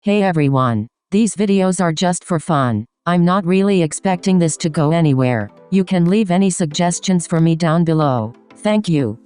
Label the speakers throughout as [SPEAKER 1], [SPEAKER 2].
[SPEAKER 1] Hey everyone. These videos are just for fun. I'm not really expecting this to go anywhere. You can leave any suggestions for me down below. Thank you.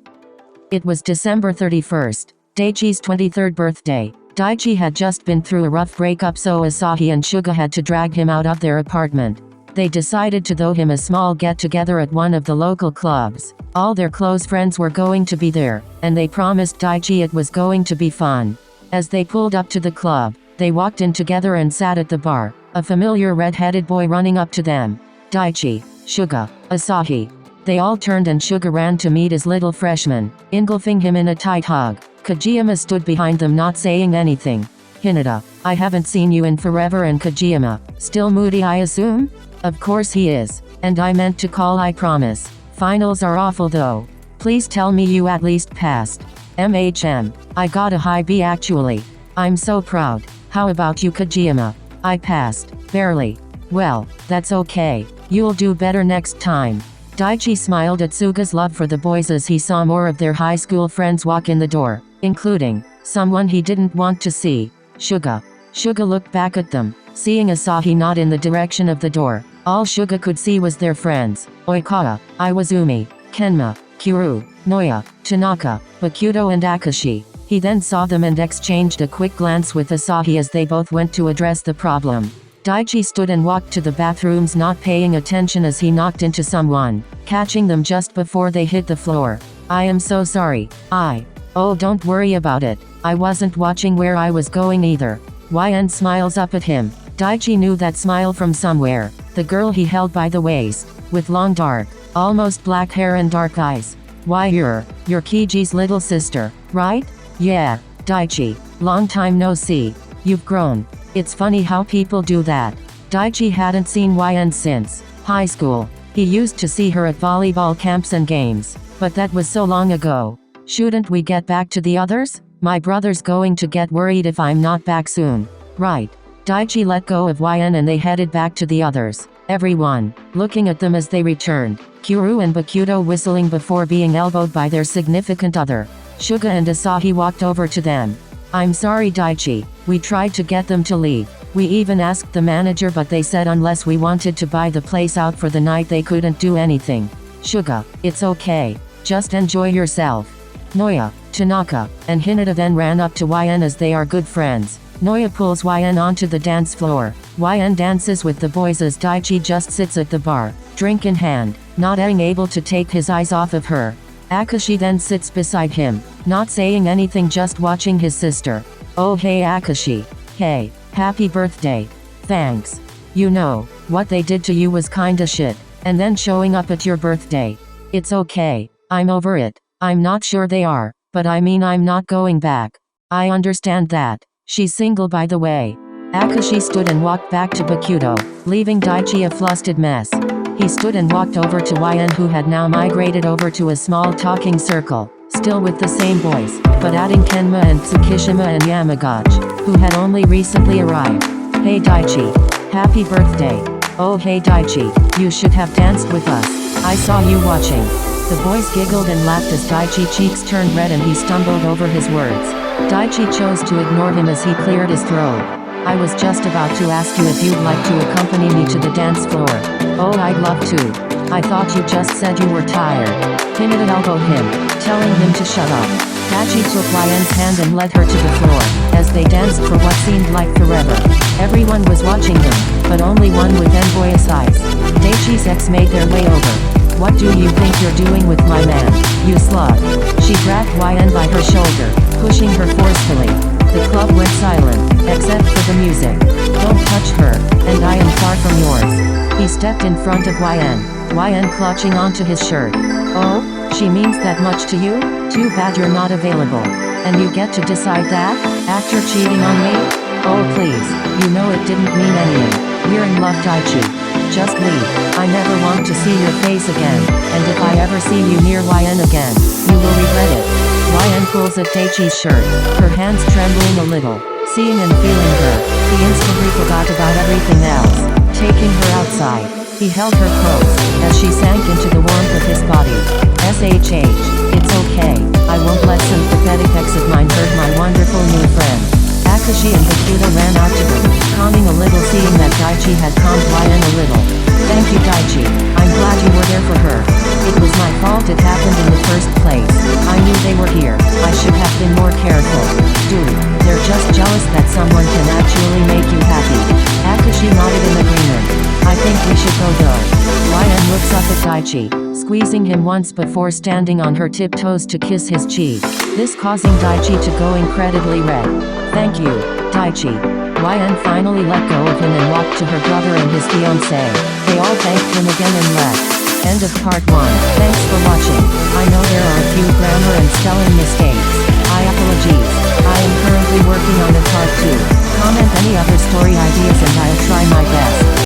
[SPEAKER 1] It was December 31st, Daichi's 23rd birthday. Daichi had just been through a rough breakup, so Asahi and Suga had to drag him out of their apartment. They decided to throw him a small get-together at one of the local clubs. All their close friends were going to be there, and they promised Daichi it was going to be fun. As they pulled up to the club, they walked in together and sat at the bar, a familiar red-headed boy running up to them. Daichi, Suga, Asahi. They all turned and Suga ran to meet his little freshman, engulfing him in a tight hug. Kajiyama stood behind them, not saying anything. Hinata, I haven't seen you in forever. And Kajiyama, still moody I assume? Of course he is. And I meant to call, I promise. Finals are awful though. Please tell me you at least passed. I got a high B actually. I'm so proud. How about you, Kajiyama? I passed. Barely. Well, that's okay. You'll do better next time. Daichi smiled at Suga's love for the boys as he saw more of their high school friends walk in the door, including someone he didn't want to see, Suga. Suga looked back at them, seeing Asahi nod in the direction of the door. All Suga could see was their friends, Oikawa, Iwazumi, Kenma, Kuru, Noya, Tanaka, Bakuto and Akashi. He then saw them and exchanged a quick glance with Asahi as they both went to address the problem. Daichi stood and walked to the bathrooms, not paying attention as he knocked into someone, catching them just before they hit the floor. I am so sorry. Oh, don't worry about it. I wasn't watching where I was going either. YN smiles up at him. Daichi knew that smile from somewhere. The girl he held by the waist, with long dark, almost black hair and dark eyes. Why, you're Kiji's little sister, right? Yeah, Daichi. Long time no see. You've grown. It's funny how people do that. Daichi hadn't seen YN since high school. He used to see her at volleyball camps and games, but that was so long ago. Shouldn't we get back to the others? My brother's going to get worried if I'm not back soon. Right. Daichi let go of YN and they headed back to the others. Everyone looking at them as they returned. Kuru and Bakuto whistling before being elbowed by their significant other. Suga and Asahi walked over to them. I'm sorry, Daichi. We tried to get them to leave. We even asked the manager, but they said unless we wanted to buy the place out for the night they couldn't do anything. Suga, it's okay. Just enjoy yourself. Noya, Tanaka, and Hinata then ran up to YN as they are good friends. Noya pulls YN onto the dance floor. YN dances with the boys as Daichi just sits at the bar, drink in hand, not being able to take his eyes off of her. Akashi then sits beside him, not saying anything, just watching his sister. Oh hey Akashi. Hey, happy birthday. Thanks. You know, what they did to you was kinda shit, and then showing up at your birthday. It's okay, I'm over it. I'm not sure they are, but I mean I'm not going back. I understand that. She's single by the way. Akashi stood and walked back to Bakuto, leaving Daichi a flustered mess. He stood and walked over to YN, who had now migrated over to a small talking circle, still with the same boys, but adding Kenma and Tsukishima and Yamagach, who had only recently arrived. Hey Daichi. Happy birthday. Oh hey Daichi, you should have danced with us. I saw you watching. The boys giggled and laughed as Daichi's cheeks turned red and he stumbled over his words. Daichi chose to ignore him as he cleared his throat. I was just about to ask you if you'd like to accompany me to the dance floor. Oh, I'd love to. I thought you just said you were tired. Hinata elbowed him, telling him to shut up. Daichi took YN's hand and led her to the floor, as they danced for what seemed like forever. Everyone was watching them, but only one with envious eyes. Daichi's ex made their way over. What do you think you're doing with my man, you slut? She grabbed YN by her shoulder, pushing her forcefully. The club went silent, except for the music. Don't touch her, and I am far from yours. He stepped in front of YN clutching onto his shirt. Oh, she means that much to you? Too bad you're not available. And you get to decide that? After cheating on me? Oh please, you know it didn't mean anything. We're in love, Daichi. Just leave. I never want to see your face again, and if I ever see you near YN again, you will regret it. YN pulls at Daichi's shirt, her hands trembling a little. Seeing and feeling her, he instantly forgot about everything else. Taking her outside, he held her close, as she sank into the warmth of his body. SHH, it's okay, I won't let some pathetic ex of mine hurt my wonderful new friend. Akashi and Bakuta ran out to them, calming a little seeing that Daichi had calmed Ryan a little. Thank you Daichi, I'm glad you were there for her. It was my fault it happened in the first place. I knew they were here, I should have been more careful. Dude, they're just jealous that someone can actually make you happy. Akashi nodded in agreement. I think we should go though. Ryan looks up at Daichi, squeezing him once before standing on her tiptoes to kiss his cheek, this causing Daichi to go incredibly red. Thank you, Daichi. Ryan finally let go of him and walked to her brother and his fiancée. They all thanked him again and left. End of part 1. Thanks for watching. I know there are a few grammar and spelling mistakes. I apologize. I am currently working on the part 2. Comment any other story ideas and I'll try my best.